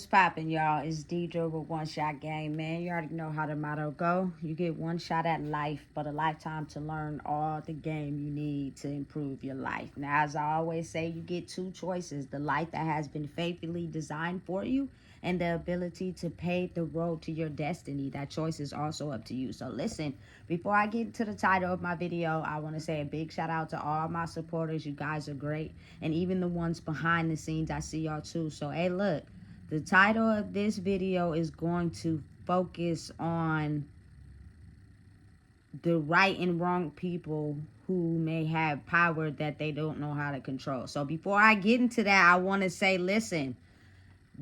What's poppin', y'all? It's Deidre with One Shot Game, man. You already know how the motto go. You get one shot at life, but a lifetime to learn all the game you need to improve your life. Now, as I always say, you get two choices: the life that has been faithfully designed for you, and the ability to pave the road to your destiny. That choice is also up to you. So listen, before I get into the title of my video, I want to say a big shout out to all my supporters. You guys are great. And even the ones behind the scenes, I see y'all too. So, hey, look. The title of this video is going to focus on the right and wrong people who may have power that they don't know how to control. So before I get into that, I want to say, listen,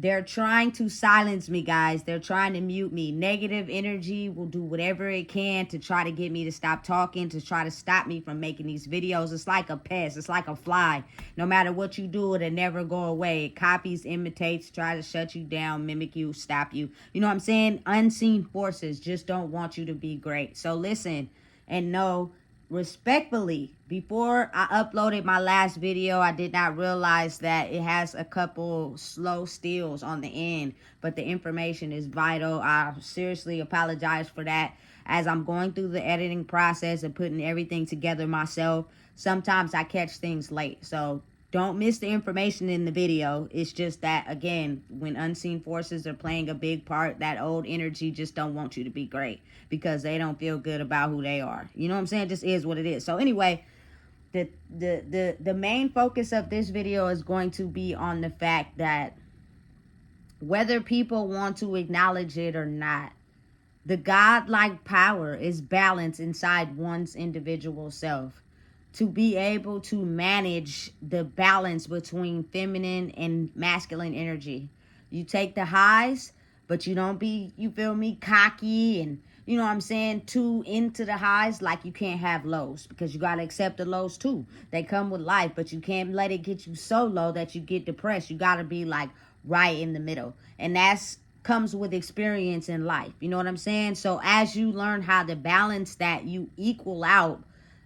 they're trying to silence me, guys. They're trying to mute me. Negative energy will do whatever it can to try to get me to stop talking, to try to stop me from making these videos. It's like a pest. It's like a fly. No matter what you do, it'll never go away. It copies, imitates, try to shut you down, mimic you, stop you. You know what I'm saying? Unseen forces just don't want you to be great. So listen and know, respectfully, before I uploaded my last video, I did not realize that it has a couple slow steals on the end, but the information is vital. I seriously apologize for that. As I'm going through the editing process and putting everything together myself, sometimes I catch things late. So don't miss the information in the video. It's just that, again, when unseen forces are playing a big part, that old energy just don't want you to be great because they don't feel good about who they are. You know what I'm saying? It just is what it is. So anyway, the main focus of this video is going to be on the fact that whether people want to acknowledge it or not, the godlike power is balanced inside one's individual self. To be able to manage the balance between feminine and masculine energy. You take the highs, but you don't be, you feel me, cocky and, you know what I'm saying, too into the highs. Like you can't have lows because you got to accept the lows too. They come with life, but you can't let it get you so low that you get depressed. You got to be like right in the middle. And that's comes with experience in life. You know what I'm saying? So as you learn how to balance that, you equal out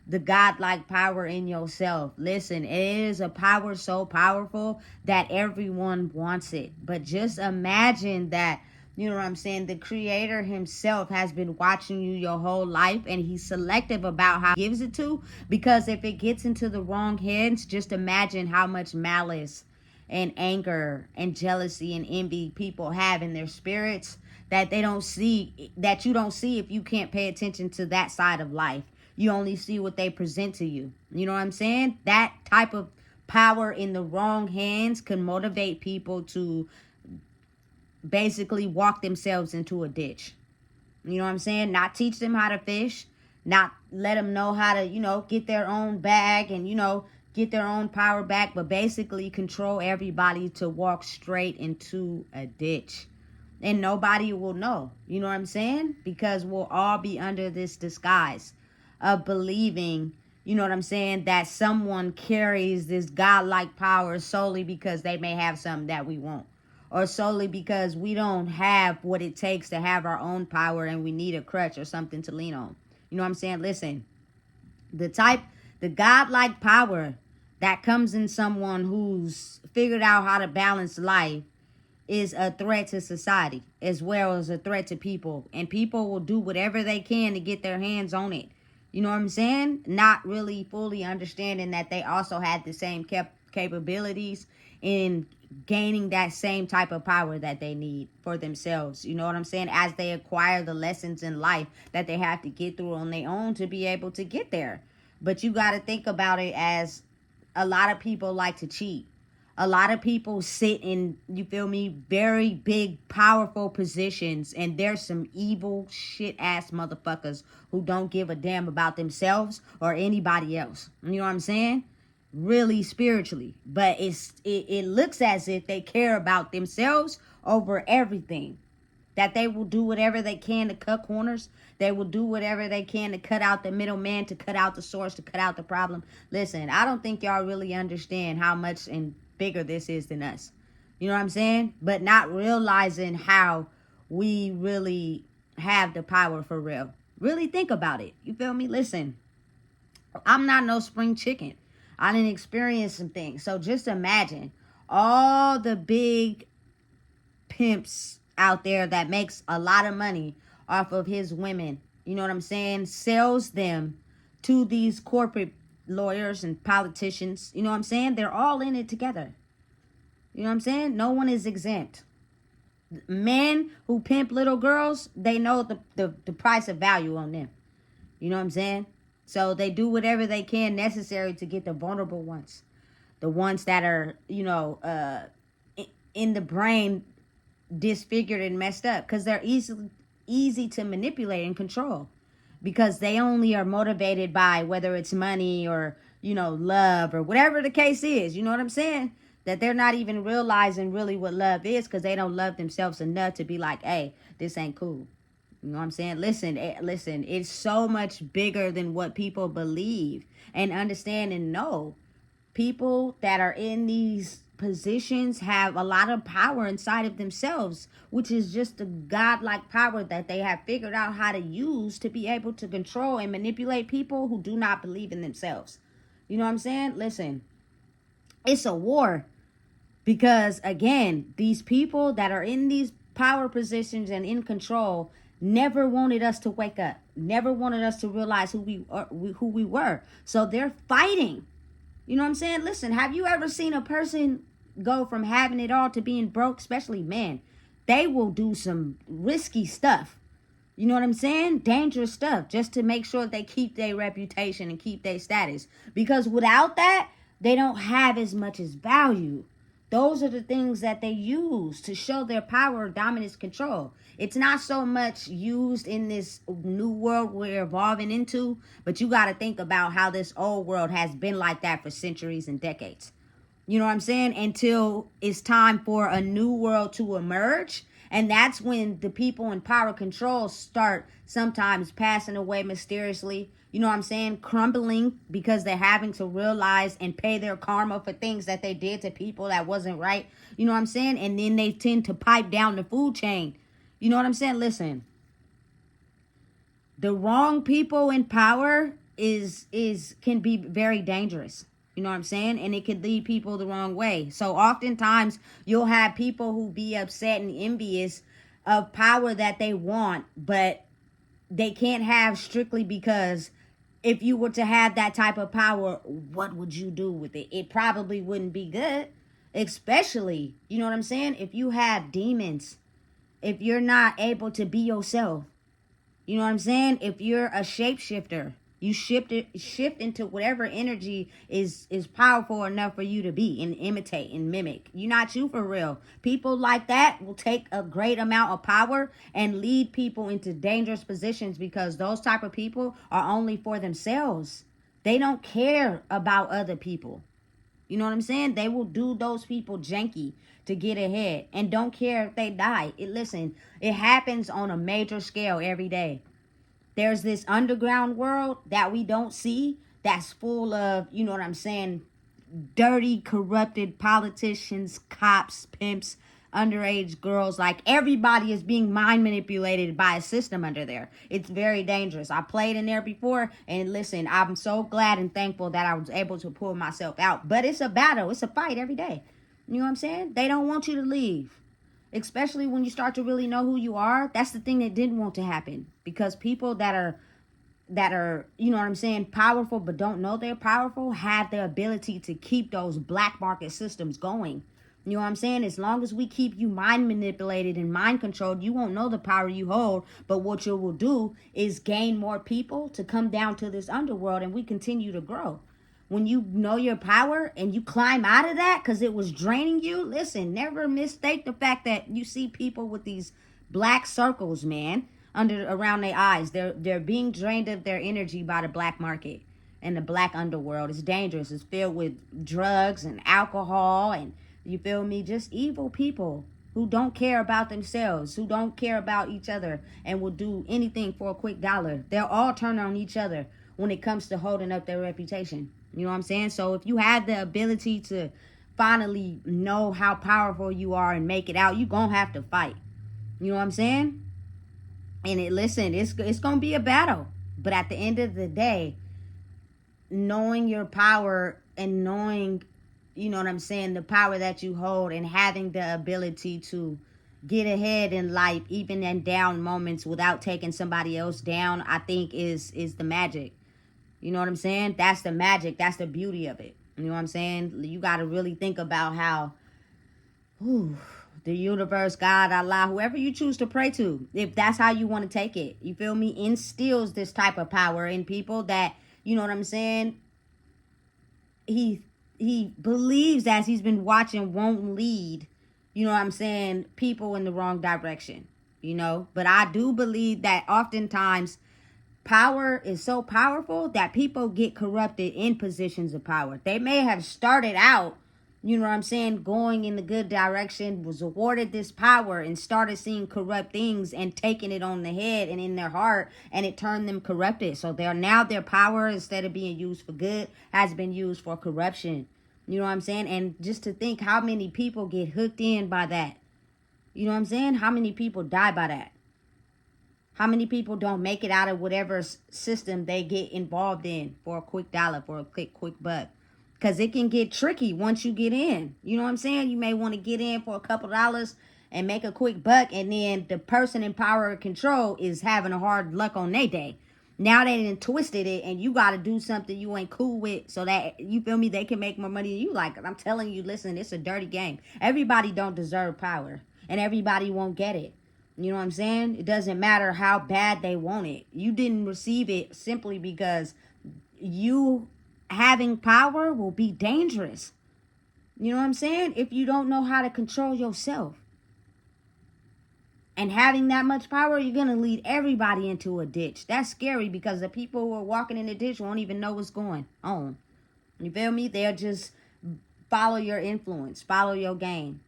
the godlike power in yourself. Listen, it is a power so powerful that everyone wants it. But just imagine that, you know what I'm saying, the creator himself has been watching you your whole life and he's selective about how he gives it to, because if it gets into the wrong hands, just imagine how much malice and anger and jealousy and envy people have in their spirits that they don't see, that you don't see if you can't pay attention to that side of life. You only see what they present to you. You know what I'm saying? That type of power in the wrong hands can motivate people to basically walk themselves into a ditch. You know what I'm saying? Not teach them how to fish, not let them know how to, you know, get their own bag and, you know, get their own power back, but basically control everybody to walk straight into a ditch. And nobody will know. You know what I'm saying? Because we'll all be under this disguise of believing, you know what I'm saying, that someone carries this godlike power solely because they may have something that we won't, or solely because we don't have what it takes to have our own power and we need a crutch or something to lean on. You know what I'm saying? Listen, the godlike power that comes in someone who's figured out how to balance life is a threat to society as well as a threat to people, and people will do whatever they can to get their hands on it. You know what I'm saying? Not really fully understanding that they also had the same capabilities in gaining that same type of power that they need for themselves. You know what I'm saying? As they acquire the lessons in life that they have to get through on their own to be able to get there. But you got to think about it as a lot of people like to cheat. A lot of people sit in, you feel me, very big, powerful positions, and there's some evil shit ass motherfuckers who don't give a damn about themselves or anybody else. You know what I'm saying? Really spiritually. But it looks as if they care about themselves over everything. That they will do whatever they can to cut corners. They will do whatever they can to cut out the middleman, to cut out the source, to cut out the problem. Listen, I don't think y'all really understand how much and bigger this is than us. You know what I'm saying? But not realizing how we really have the power for real. Really think about it. You feel me? Listen, I'm not no spring chicken. I didn't experience some things. So just imagine all the big pimps out there that makes a lot of money off of his women, you know what I'm saying, sells them to these corporate lawyers and politicians, you know what I'm saying? They're all in it together. You know what I'm saying? No one is exempt. Men who pimp little girls, they know the price of value on them. You know what I'm saying? So they do whatever they can necessary to get the vulnerable ones. The ones that are, in the brain disfigured and messed up. Because they're easy to manipulate and control. Because they only are motivated by whether it's money or, love or whatever the case is. You know what I'm saying? That they're not even realizing really what love is because they don't love themselves enough to be like, hey, this ain't cool. You know what I'm saying? Listen, it's so much bigger than what people believe and understand and know. People that are in these positions have a lot of power inside of themselves, which is just the godlike power that they have figured out how to use to be able to control and manipulate people who do not believe in themselves. You know what I'm saying? Listen, it's a war. Because again, these people that are in these power positions and in control never wanted us to wake up, never wanted us to realize who we were. So they're fighting. You know what I'm saying? Listen, have you ever seen a person go from having it all to being broke, especially men? They will do some risky stuff. You know what I'm saying? Dangerous stuff just to make sure they keep their reputation and keep their status. Because without that, they don't have as much as value. Those are the things that they use to show their power, dominance, control. It's not so much used in this new world we're evolving into, but you got to think about how this old world has been like that for centuries and decades. You know what I'm saying? Until it's time for a new world to emerge. And that's when the people in power control start sometimes passing away mysteriously. You know what I'm saying? Crumbling because they're having to realize and pay their karma for things that they did to people that wasn't right. You know what I'm saying? And then they tend to pipe down the food chain. You know what I'm saying? Listen, the wrong people in power can be very dangerous. You know what I'm saying? And it could lead people the wrong way. So oftentimes you'll have people who be upset and envious of power that they want, but they can't have strictly because if you were to have that type of power, what would you do with it? It probably wouldn't be good. Especially, you know what I'm saying? If you have demons, if you're not able to be yourself, you know what I'm saying? If you're a shapeshifter, you shift into whatever energy is powerful enough for you to be and imitate and mimic. You're not you for real. People like that will take a great amount of power and lead people into dangerous positions because those type of people are only for themselves. They don't care about other people. You know what I'm saying? They will do those people janky to get ahead and don't care if they die. Listen, it happens on a major scale every day. There's this underground world that we don't see that's full of, you know what I'm saying, dirty, corrupted politicians, cops, pimps, underage girls. Like everybody is being mind manipulated by a system under there. It's very dangerous. I played in there before and listen, I'm so glad and thankful that I was able to pull myself out. But it's a battle. It's a fight every day. You know what I'm saying? They don't want you to leave. Especially when you start to really know who you are. That's the thing that didn't want to happen. Because people that are, you know what I'm saying, powerful but don't know they're powerful have the ability to keep those black market systems going. You know what I'm saying? As long as we keep you mind manipulated and mind controlled, you won't know the power you hold. But what you will do is gain more people to come down to this underworld and we continue to grow. When you know your power and you climb out of that because it was draining you, listen, never mistake the fact that you see people with these black circles, man, around their eyes. They're being drained of their energy by the black market and the black underworld. It's dangerous. It's filled with drugs and alcohol and, you feel me, just evil people who don't care about themselves, who don't care about each other and will do anything for a quick dollar. They'll all turn on each other when it comes to holding up their reputation. You know what I'm saying? So if you have the ability to finally know how powerful you are and make it out, you're going to have to fight. You know what I'm saying? And listen, it's going to be a battle. But at the end of the day, knowing your power and knowing, you know what I'm saying, the power that you hold and having the ability to, get ahead in life, even in down moments, without taking somebody else down, I think is the magic. You know what I'm saying? That's the magic. That's the beauty of it. You know what I'm saying? You got to really think about how, whew, the universe, God, Allah, whoever you choose to pray to, if that's how you want to take it, you feel me, instills this type of power in people that, you know what I'm saying, he believes, as he's been watching, won't lead, you know what I'm saying, people in the wrong direction, you know. But I do believe that oftentimes power is so powerful that people get corrupted in positions of power. They may have started out, you know what I'm saying, going in the good direction, was awarded this power, and started seeing corrupt things and taking it on the head and in their heart, and it turned them corrupted. So they're now, their power, instead of being used for good, has been used for corruption. You know what I'm saying? And just to think how many people get hooked in by that. You know what I'm saying? How many people die by that? How many people don't make it out of whatever system they get involved in for a quick dollar, for a quick buck? Because it can get tricky once you get in. You know what I'm saying? You may want to get in for a couple dollars and make a quick buck, and then the person in power and control is having a hard luck on their day. Now they done twisted it, and you got to do something you ain't cool with so that, you feel me, they can make more money than you. Like, I'm telling you, listen, it's a dirty game. Everybody don't deserve power, and everybody won't get it. You know what I'm saying? It doesn't matter how bad they want it. You didn't receive it simply because you having power will be dangerous. You know what I'm saying? If you don't know how to control yourself. And having that much power, you're going to lead everybody into a ditch. That's scary, because the people who are walking in the ditch won't even know what's going on. You feel me? They'll just follow your influence, follow your game.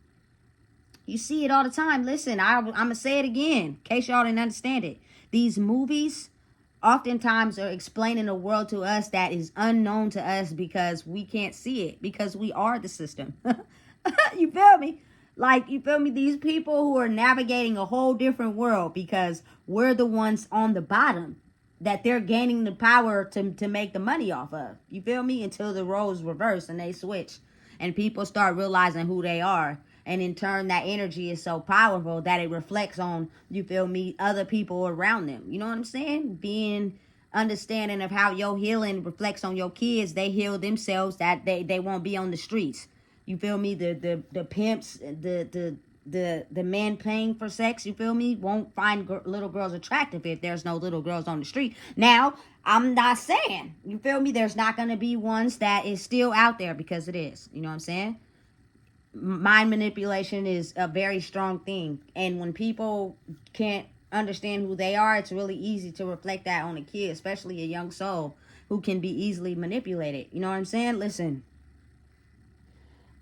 You see it all the time. Listen, I'm going to say it again, in case y'all didn't understand it. These movies oftentimes are explaining a world to us that is unknown to us, because we can't see it, because we are the system. You feel me? Like, you feel me? These people who are navigating a whole different world, because we're the ones on the bottom that they're gaining the power to make the money off of. You feel me? Until the roles reverse and they switch, and people start realizing who they are. And in turn, that energy is so powerful that it reflects on, you feel me, other people around them. You know what I'm saying? Being understanding of how your healing reflects on your kids. They heal themselves, that they won't be on the streets. You feel me? The pimps, the men paying for sex, you feel me, won't find little girls attractive if there's no little girls on the street. Now, I'm not saying, you feel me, there's not going to be ones that is still out there, because it is. You know what I'm saying? Mind manipulation is a very strong thing, and when people can't understand who they are, it's really easy to reflect that on a kid, especially a young soul who can be easily manipulated. You know what I'm saying? Listen,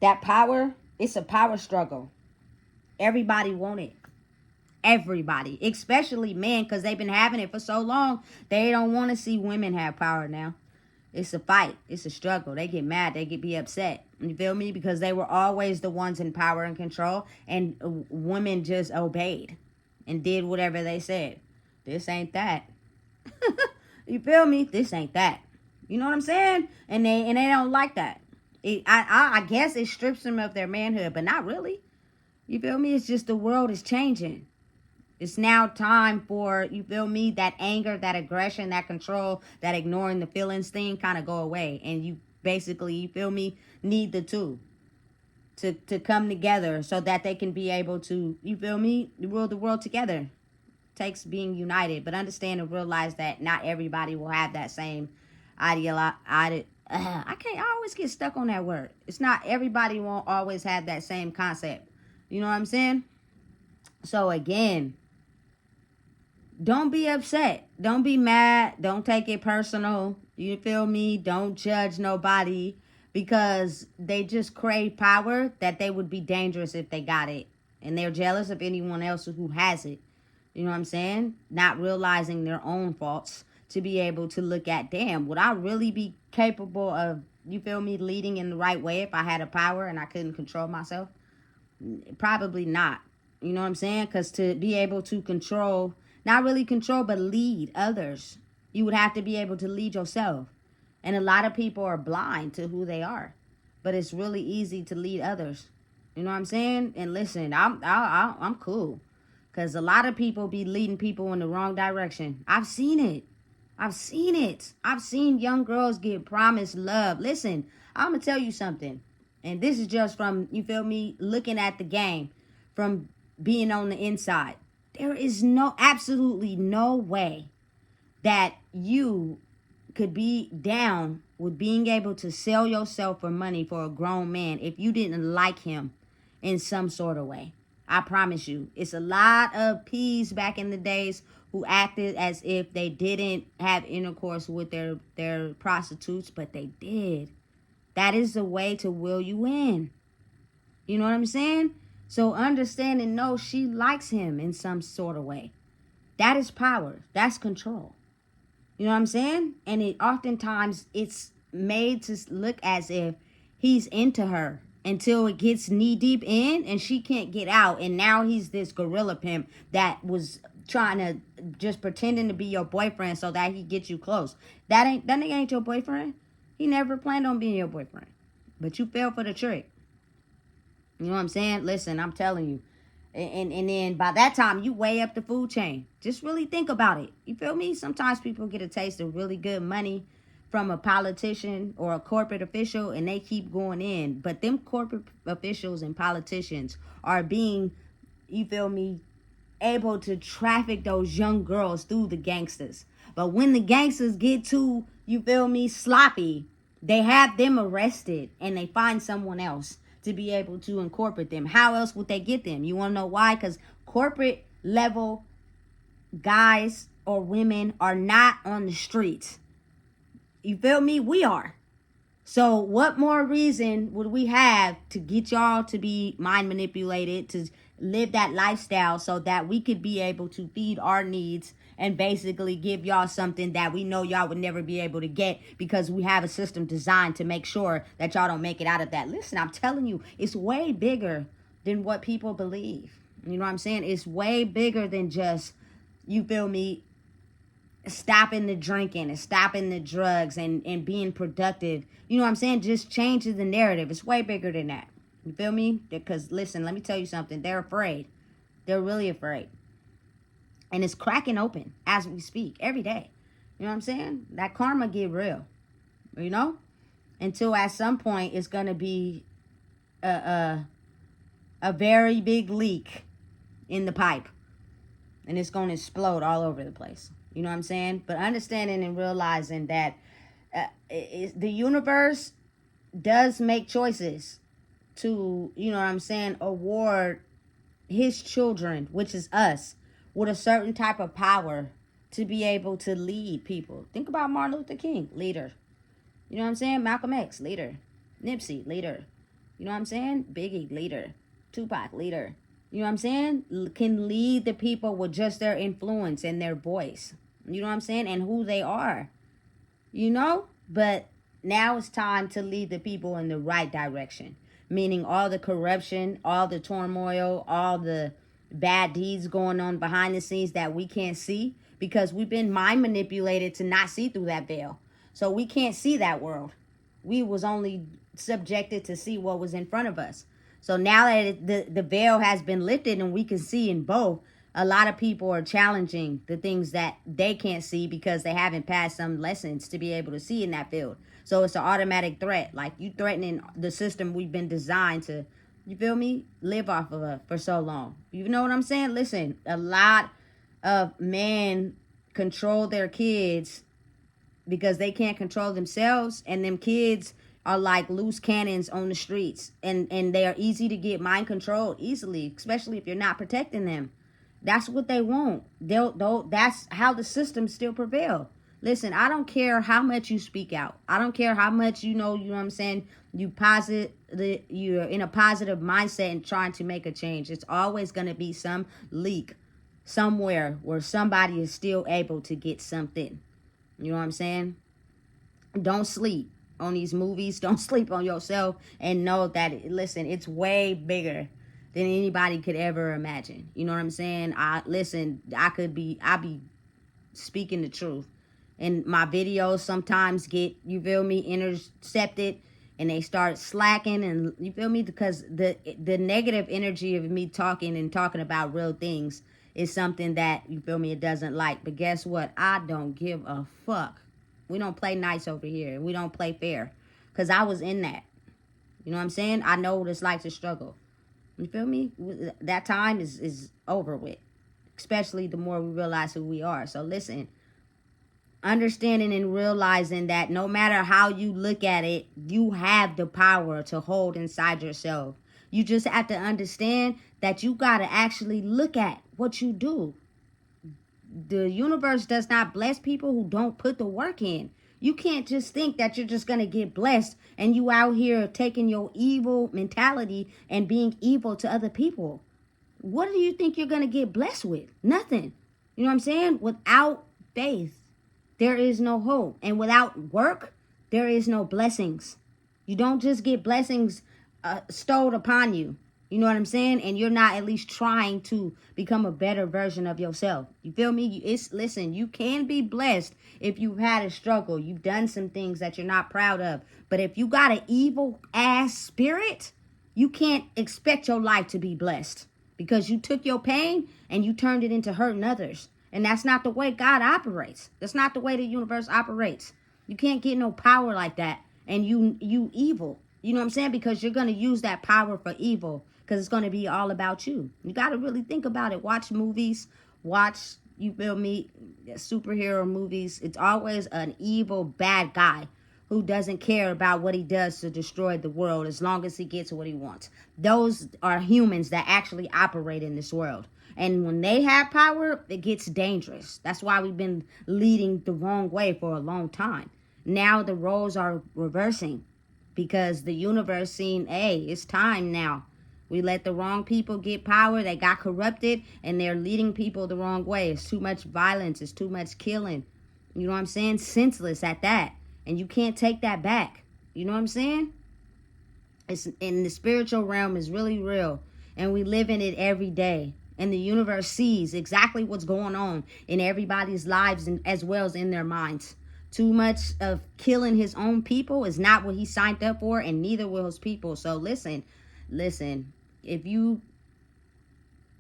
that power, it's a power struggle. Everybody want it. Everybody, especially men, because they've been having it for so long. They don't want to see women have power now. It's a fight. It's a struggle. They get mad. They get be upset. You feel me? Because they were always the ones in power and control, and women just obeyed and did whatever they said. This ain't that. You feel me? This ain't that. You know what I'm saying? And they don't like that. I guess it strips them of their manhood, but not really. You feel me? It's just the world is changing. It's now time for, you feel me, that anger, that aggression, that control, that ignoring the feelings thing kind of go away. And you basically, you feel me, need the two to come together so that they can be able to, you feel me, rule the world together. Takes being united, but understand and realize that not everybody will have that same I always get stuck on that word. It's not everybody won't always have that same concept. You know what I'm saying? So again, don't be upset. Don't be mad. Don't take it personal. You feel me? Don't judge nobody, because they just crave power that they would be dangerous if they got it. And they're jealous of anyone else who has it. You know what I'm saying? Not realizing their own faults to be able to look at, damn, would I really be capable of, you feel me, leading in the right way if I had a power and I couldn't control myself? Probably not. You know what I'm saying? Because to be able to control, not really control, but lead others, you would have to be able to lead yourself. And a lot of people are blind to who they are. But it's really easy to lead others. You know what I'm saying? And listen, I'm cool. Because a lot of people be leading people in the wrong direction. I've seen it. I've seen it. I've seen young girls get promised love. Listen, I'm going to tell you something. And this is just from, you feel me, looking at the game, from being on the inside. There is absolutely no way that you could be down with being able to sell yourself for money for a grown man if you didn't like him in some sort of way. I promise you. It's a lot of P's back in the days who acted as if they didn't have intercourse with their prostitutes, but they did. That is the way to will you in. You know what I'm saying? So understand and know she likes him in some sort of way. That is power. That's control. You know what I'm saying? And it oftentimes it's made to look as if he's into her until it gets knee deep in and she can't get out. And now he's this gorilla pimp that was trying to just pretending to be your boyfriend so that he gets you close. That nigga ain't your boyfriend. He never planned on being your boyfriend. But you fell for the trick. You know what I'm saying? Listen, I'm telling you. And then by that time, you way up the food chain. Just really think about it. You feel me? Sometimes people get a taste of really good money from a politician or a corporate official, and they keep going in. But them corporate officials and politicians are being, you feel me, able to traffic those young girls through the gangsters. But when the gangsters get too, you feel me, sloppy, they have them arrested and they find someone else to be able to incorporate them. How else would they get them? You want to know why? Because corporate level guys or women are not on the streets. You feel me? We are. So what more reason would we have to get y'all to be mind manipulated, to live that lifestyle so that we could be able to feed our needs and basically give y'all something that we know y'all would never be able to get because we have a system designed to make sure that y'all don't make it out of that. Listen, I'm telling you, it's way bigger than what people believe. You know what I'm saying? It's way bigger than just, you feel me, stopping the drinking and stopping the drugs and being productive. You know what I'm saying? Just changes the narrative. It's way bigger than that. You feel me? Because listen, let me tell you something. They're afraid. They're really afraid. And it's cracking open as we speak every day. You know what I'm saying? That karma get real. You know? Until at some point it's going to be a very big leak in the pipe. And it's going to explode all over the place. You know what I'm saying? But understanding and realizing that the universe does make choices to, you know what I'm saying, award his children, which is us, with a certain type of power to be able to lead people. Think about Martin Luther King, leader. You know what I'm saying? Malcolm X, leader. Nipsey, leader. You know what I'm saying? Biggie, leader. Tupac, leader. You know what I'm saying? Can lead the people with just their influence and their voice. You know what I'm saying? And who they are. You know? But now it's time to lead the people in the right direction. Meaning all the corruption, all the turmoil, all the bad deeds going on behind the scenes that we can't see. Because we've been mind manipulated to not see through that veil. So we can't see that world. We was only subjected to see what was in front of us. So now that the veil has been lifted and we can see in both, a lot of people are challenging the things that they can't see because they haven't passed some lessons to be able to see in that field. So it's an automatic threat. Like you threatening the system we've been designed to, you feel me, live off of for so long. You know what I'm saying? Listen, a lot of men control their kids because they can't control themselves, and them kids are like loose cannons on the streets, and they are easy to get mind controlled easily, especially if you're not protecting them. That's what they want. That's how the system still prevail. Listen, I don't care how much you speak out. I don't care how much you know what I'm saying, you're in a positive mindset and trying to make a change. It's always going to be some leak somewhere where somebody is still able to get something. You know what I'm saying? Don't sleep on these movies. Don't sleep on yourself, and know that, listen, it's way bigger than anybody could ever imagine. You know what I'm saying? I be speaking the truth. And my videos sometimes get, you feel me, intercepted and they start slacking, and you feel me, because the negative energy of me talking and talking about real things is something that, you feel me, it doesn't like. But guess what? I don't give a fuck. We don't play nice over here. We don't play fair, because I was in that. You know what I'm saying? I know what it's like to struggle. You feel me? That time is over with, especially the more we realize who we are. So listen, understanding and realizing that no matter how you look at it, you have the power to hold inside yourself. You just have to understand that you got to actually look at what you do. The universe does not bless people who don't put the work in. You can't just think that you're just going to get blessed and you out here taking your evil mentality and being evil to other people. What do you think you're going to get blessed with? Nothing. You know what I'm saying? Without faith, there is no hope. And without work, there is no blessings. You don't just get blessings stowed upon you. You know what I'm saying? And you're not at least trying to become a better version of yourself. You feel me? Listen, you can be blessed if you've had a struggle. You've done some things that you're not proud of. But if you got an evil ass spirit, you can't expect your life to be blessed, because you took your pain and you turned it into hurting others. And that's not the way God operates. That's not the way the universe operates. You can't get no power like that. And you evil. You know what I'm saying? Because you're going to use that power for evil, because it's going to be all about you. You got to really think about it. Watch movies. Watch, you feel me, superhero movies. It's always an evil, bad guy who doesn't care about what he does to destroy the world as long as he gets what he wants. Those are humans that actually operate in this world. And when they have power, it gets dangerous. That's why we've been leading the wrong way for a long time. Now the roles are reversing, because the universe seen, hey, it's time now. We let the wrong people get power. They got corrupted, and they're leading people the wrong way. It's too much violence. It's too much killing. You know what I'm saying? Senseless at that. And you can't take that back. You know what I'm saying? It's in the spiritual realm is really real, and we live in it every day. And the universe sees exactly what's going on in everybody's lives, and as well as in their minds. Too much of killing his own people is not what he signed up for, and neither will his people. So listen, if you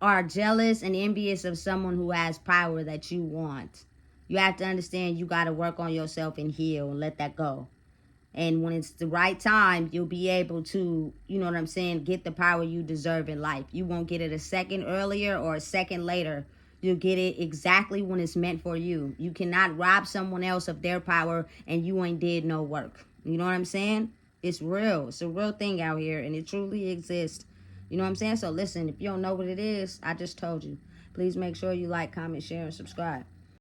are jealous and envious of someone who has power that you want, you have to understand you got to work on yourself and heal and let that go. And when it's the right time, you'll be able to, you know what I'm saying, get the power you deserve in life. You won't get it a second earlier or a second later. You'll get it exactly when it's meant for you. You cannot rob someone else of their power and you ain't did no work. You know what I'm saying? It's real. It's a real thing out here, and it truly exists. You know what I'm saying? So listen, if you don't know what it is, I just told you. Please make sure you like, comment, share, and subscribe.